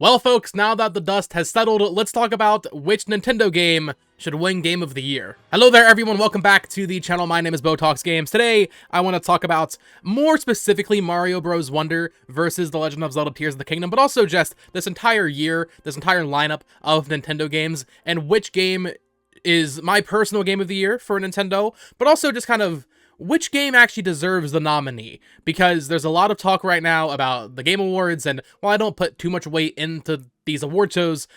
Well, folks, now that the dust has settled, let's talk about which Nintendo game should win Game of the Year. Hello there, everyone. Welcome back to the channel. My name is Botox Games. Today, I want to talk about, more specifically, Mario Bros. Wonder versus The Legend of Zelda Tears of the Kingdom, but also just this entire year, this entire lineup of Nintendo games, and which game is my personal Game of the Year for Nintendo, but also just kind of which game actually deserves the nominee, because there's a lot of talk right now about the Game Awards, and while I don't put too much weight into these award shows,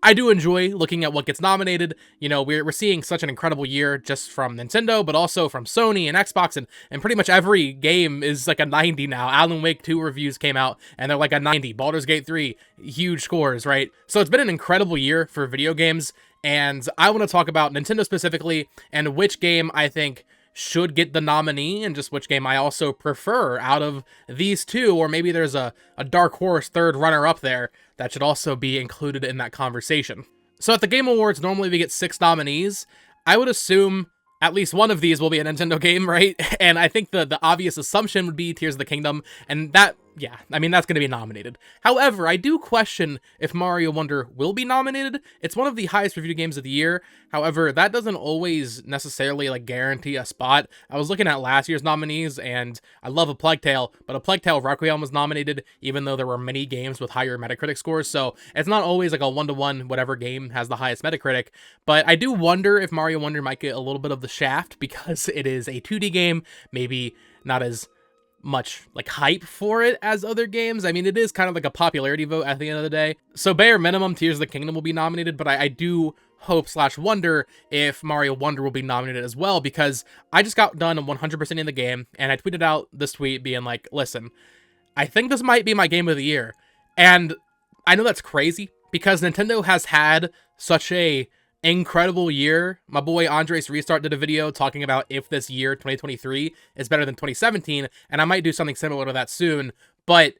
I do enjoy looking at what gets nominated. You know, we're seeing such an incredible year just from Nintendo, but also from Sony and Xbox, and pretty much every game is like a 90 now. Alan Wake 2 reviews came out, and they're like a 90. Baldur's Gate 3, huge scores, right? So it's been an incredible year for video games, and I want to talk about Nintendo specifically, and which game I think should get the nominee, and just which game I also prefer out of these two, or maybe there's a dark horse third runner-up there that should also be included in that conversation. So at the Game Awards, normally we get 6 nominees. I would assume at least one of these will be a Nintendo game, right? And I think the obvious assumption would be Tears of the Kingdom, and that, yeah, I mean, that's going to be nominated. However, I do question if Mario Wonder will be nominated. It's one of the highest reviewed games of the year. However, that doesn't always necessarily, like, guarantee a spot. I was looking at last year's nominees, and I love A Plague Tale, but A Plague Tale Requiem was nominated, even though there were many games with higher Metacritic scores, so it's not always like a 1-to-1 whatever game has the highest Metacritic. But I do wonder if Mario Wonder might get a little bit of the shaft, because it is a 2D game, maybe not as much like hype for it as other games. I mean, it is kind of like a popularity vote at the end of the day. So bare minimum, Tears of the Kingdom will be nominated, but I do hope / wonder if Mario Wonder will be nominated as well, because I just got done 100% in the game, and I tweeted out this tweet being like, listen, I think this might be my Game of the Year. And I know that's crazy, because Nintendo has had such a incredible year. My boy Andres Restart did a video talking about if this year, 2023, is better than 2017, and I might do something similar to that soon, but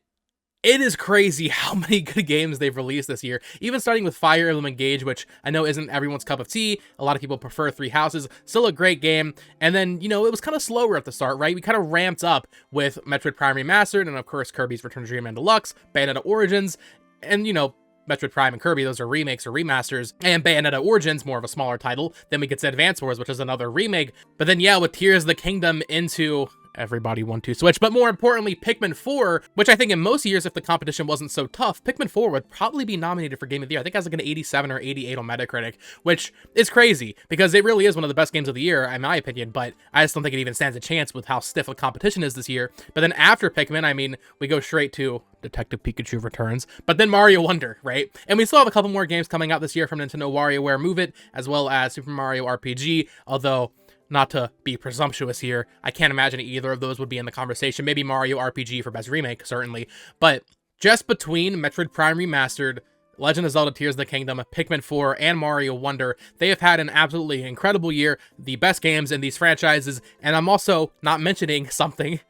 it is crazy how many good games they've released this year, even starting with Fire Emblem Engage, which I know isn't everyone's cup of tea. A lot of people prefer Three Houses, still a great game, and then, you know, it was kind of slower at the start, right? We kind of ramped up with Metroid Prime Remastered, and of course Kirby's Return to Dreamland Deluxe, Bayonetta Origins, and, you know, Metroid Prime and Kirby, those are remakes or remasters, and Bayonetta Origins, more of a smaller title. Then we get to Advance Wars, which is another remake. But then, yeah, with Tears of the Kingdom into everybody 1-2 switch, but more importantly, Pikmin 4, which I think in most years, if the competition wasn't so tough, Pikmin 4 would probably be nominated for Game of the Year. I think it has like an 87 or 88 on Metacritic, which is crazy, because it really is one of the best games of the year, in my opinion, but I just don't think it even stands a chance with how stiff the competition is this year. But then after Pikmin, I mean, we go straight to Detective Pikachu Returns, but then Mario Wonder, right? And we still have a couple more games coming out this year from Nintendo: WarioWare Move It, as well as Super Mario RPG, although, not to be presumptuous here, I can't imagine either of those would be in the conversation. Maybe Mario RPG for Best Remake, certainly. But just between Metroid Prime Remastered, Legend of Zelda Tears of the Kingdom, Pikmin 4, and Mario Wonder, they have had an absolutely incredible year, the best games in these franchises, and I'm also not mentioning something.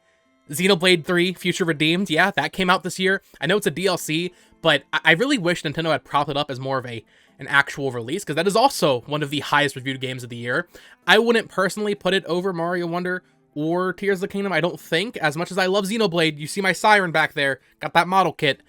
Xenoblade 3 Future Redeemed, yeah, that came out this year. I know it's a DLC, but I really wish Nintendo had propped it up as more of an actual release, because that is also one of the highest reviewed games of the year. I wouldn't personally put it over Mario Wonder or Tears of the Kingdom, I don't think, as much as I love Xenoblade. You see my Siren back there, got that model kit.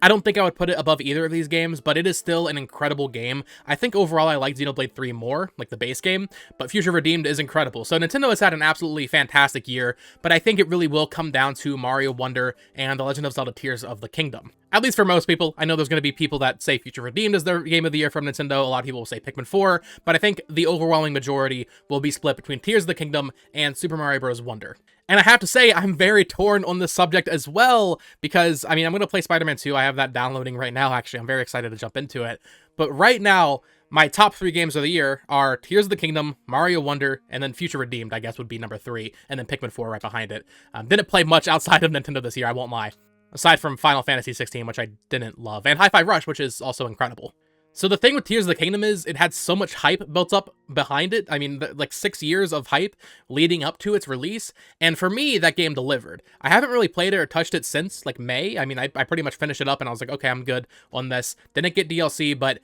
I don't think I would put it above either of these games, but it is still an incredible game. I think overall I like Xenoblade 3 more, like the base game, but Future Redeemed is incredible. So Nintendo has had an absolutely fantastic year, but I think it really will come down to Mario Wonder and The Legend of Zelda Tears of the Kingdom. At least for most people. I know there's going to be people that say Future Redeemed is their Game of the Year from Nintendo. A lot of people will say Pikmin 4, but I think the overwhelming majority will be split between Tears of the Kingdom and Super Mario Bros. Wonder. And I have to say, I'm very torn on this subject as well, because, I mean, I'm going to play Spider-Man 2. I have that downloading right now, actually. I'm very excited to jump into it. But right now, my top 3 games of the year are Tears of the Kingdom, Mario Wonder, and then Future Redeemed, I guess, would be number 3, and then Pikmin 4 right behind it. Didn't play much outside of Nintendo this year, I won't lie. Aside from Final Fantasy 16, which I didn't love, and Hi-Fi Rush, which is also incredible. So the thing with Tears of the Kingdom is it had so much hype built up behind it. I mean, like 6 years of hype leading up to its release. And for me, that game delivered. I haven't really played it or touched it since like May. I mean, I pretty much finished it up and I was like, okay, I'm good on this. Didn't get DLC, but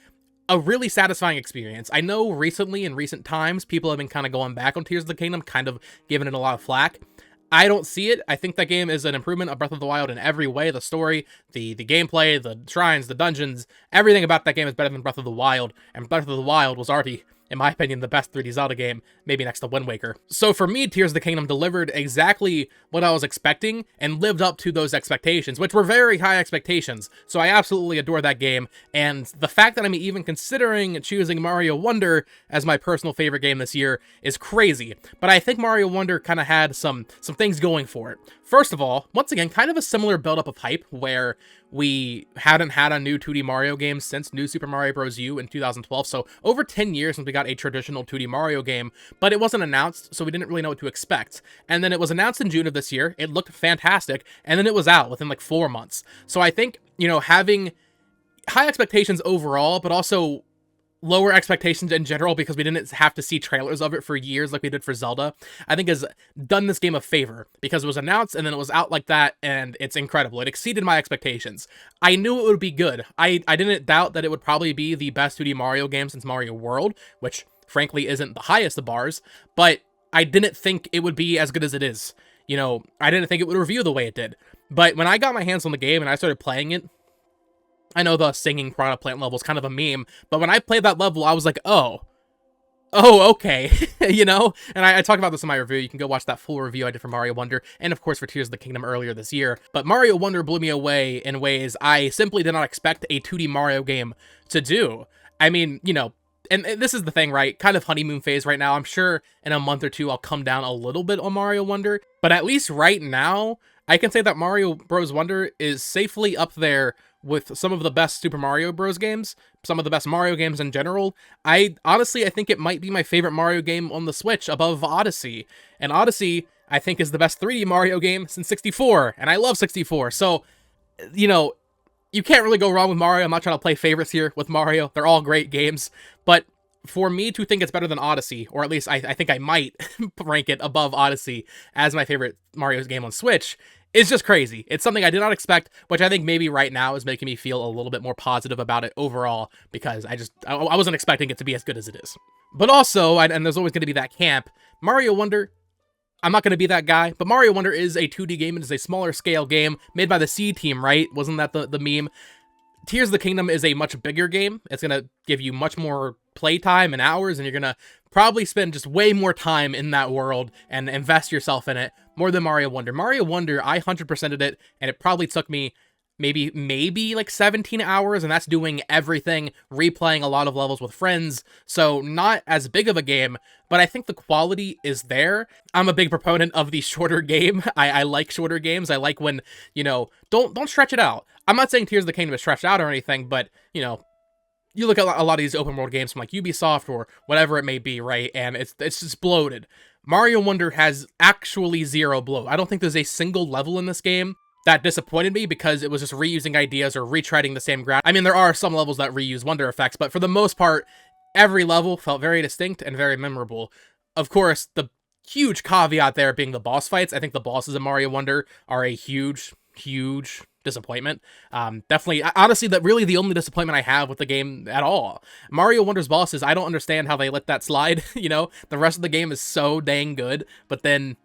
a really satisfying experience. I know recently, in recent times, people have been kind of going back on Tears of the Kingdom, kind of giving it a lot of flack. I don't see it. I think that game is an improvement of Breath of the Wild in every way. The story, the gameplay, the shrines, the dungeons, everything about that game is better than Breath of the Wild. And Breath of the Wild was already, in my opinion, the best 3D Zelda game, maybe next to Wind Waker. So for me, Tears of the Kingdom delivered exactly what I was expecting and lived up to those expectations, which were very high expectations. So I absolutely adore that game, and the fact that I'm even considering choosing Mario Wonder as my personal favorite game this year is crazy. But I think Mario Wonder kind of had some things going for it. First of all, once again, kind of a similar buildup of hype where we hadn't had a new 2D Mario game since New Super Mario Bros. U in 2012, so over 10 years since we got a traditional 2D Mario game, but it wasn't announced, so we didn't really know what to expect. And then it was announced in June of this year, it looked fantastic, and then it was out within like 4 months. So I think, you know, having high expectations overall, but also lower expectations in general because we didn't have to see trailers of it for years like we did for Zelda, I think has done this game a favor because it was announced and then it was out like that, and it's incredible. It exceeded my expectations. I knew it would be good. I didn't doubt that it would probably be the best 2D Mario game since Mario World, which frankly isn't the highest of bars, but I didn't think it would be as good as it is. You know, I didn't think it would review the way it did. But when I got my hands on the game and I started playing it, I know the singing Piranha Plant level is kind of a meme, but when I played that level, I was like, oh, okay, you know? And I talk about this in my review. You can go watch that full review I did for Mario Wonder, and of course for Tears of the Kingdom earlier this year. But Mario Wonder blew me away in ways I simply did not expect a 2D Mario game to do. I mean, you know, and this is the thing, right? Kind of honeymoon phase right now. I'm sure in a month or two I'll come down a little bit on Mario Wonder, but at least right now, I can say that Mario Bros. Wonder is safely up there with some of the best Super Mario Bros. Games, some of the best Mario games in general. I think it might be my favorite Mario game on the Switch above Odyssey. And Odyssey, I think, is the best 3D Mario game since 64, and I love 64. So, you know, you can't really go wrong with Mario. I'm not trying to play favorites here with Mario. They're all great games. But for me to think it's better than Odyssey, or at least I think I might rank it above Odyssey as my favorite Mario game on Switch, is just crazy. It's something I did not expect, which I think maybe right now is making me feel a little bit more positive about it overall, because I wasn't expecting it to be as good as it is. But also, and there's always going to be that camp, Mario Wonder, I'm not going to be that guy, but Mario Wonder is a 2D game. It is a smaller scale game made by the C team, right? Wasn't that the meme? Tears of the Kingdom is a much bigger game. It's going to give you much more playtime and hours, and you're going to probably spend just way more time in that world and invest yourself in it more than Mario Wonder. Mario Wonder, I 100%ed it, and it probably took me maybe like 17 hours, and that's doing everything, replaying a lot of levels with friends, so not as big of a game, but I think the quality is there. I'm a big proponent of the shorter game. I like shorter games. I like when, you know, don't stretch it out. I'm not saying Tears of the Kingdom is stretched out or anything, but, you know, you look at a lot of these open world games from like Ubisoft or whatever it may be, right, and it's just bloated. Mario Wonder has actually zero bloat. I don't think there's a single level in this game that disappointed me because it was just reusing ideas or retreading the same ground. I mean, there are some levels that reuse wonder effects, but for the most part, every level felt very distinct and very memorable. Of course, the huge caveat there being the boss fights. I think the bosses in Mario Wonder are a huge disappointment. Definitely, honestly, that really the only disappointment I have with the game at all. Mario Wonder's bosses, I don't understand how they let that slide, you know? The rest of the game is so dang good, but then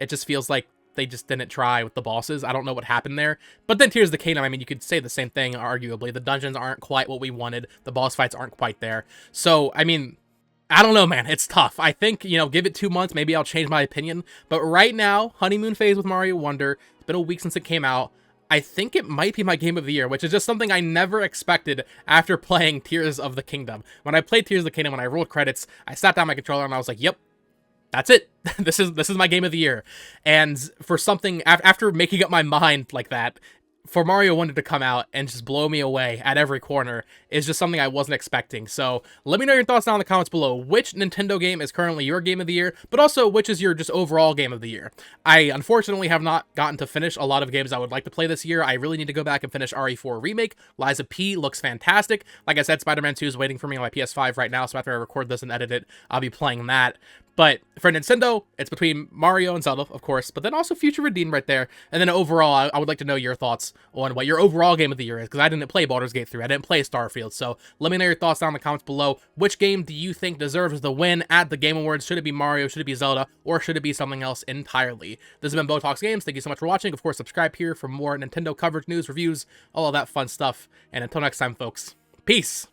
it just feels like they just didn't try with the bosses. I don't know what happened there. But then Tears of the Kingdom, I mean, you could say the same thing, arguably. The dungeons aren't quite what we wanted. The boss fights aren't quite there. So, I mean, I don't know, man. It's tough. I think, you know, give it 2 months, maybe I'll change my opinion. But right now, honeymoon phase with Mario Wonder. It's been a week since it came out. I think it might be my game of the year, which is just something I never expected after playing Tears of the Kingdom. When I played Tears of the Kingdom, when I rolled credits, I sat down my controller and I was like, yep, that's it. This is my game of the year. And for something, after making up my mind like that, for Mario Wonder to come out and just blow me away at every corner is just something I wasn't expecting. So let me know your thoughts down in the comments below. Which Nintendo game is currently your game of the year, but also which is your just overall game of the year? I unfortunately have not gotten to finish a lot of games I would like to play this year. I really need to go back and finish RE4 Remake. Lies of P looks fantastic. Like I said, Spider-Man 2 is waiting for me on my PS5 right now, so after I record this and edit it, I'll be playing that. But for Nintendo, it's between Mario and Zelda, of course, but then also Future Redeemed right there. And then overall, I would like to know your thoughts thoughts on what your overall game of the year is, because I didn't play Baldur's Gate 3, I didn't play Starfield, so let me know your thoughts down in the comments below. Which game do you think deserves the win at the Game Awards? Should it be Mario, should it be Zelda, or should it be something else entirely? This has been Talks Games. Thank you so much for watching. Of course, subscribe here for more Nintendo coverage, news, reviews, all of that fun stuff. And until next time, folks, peace!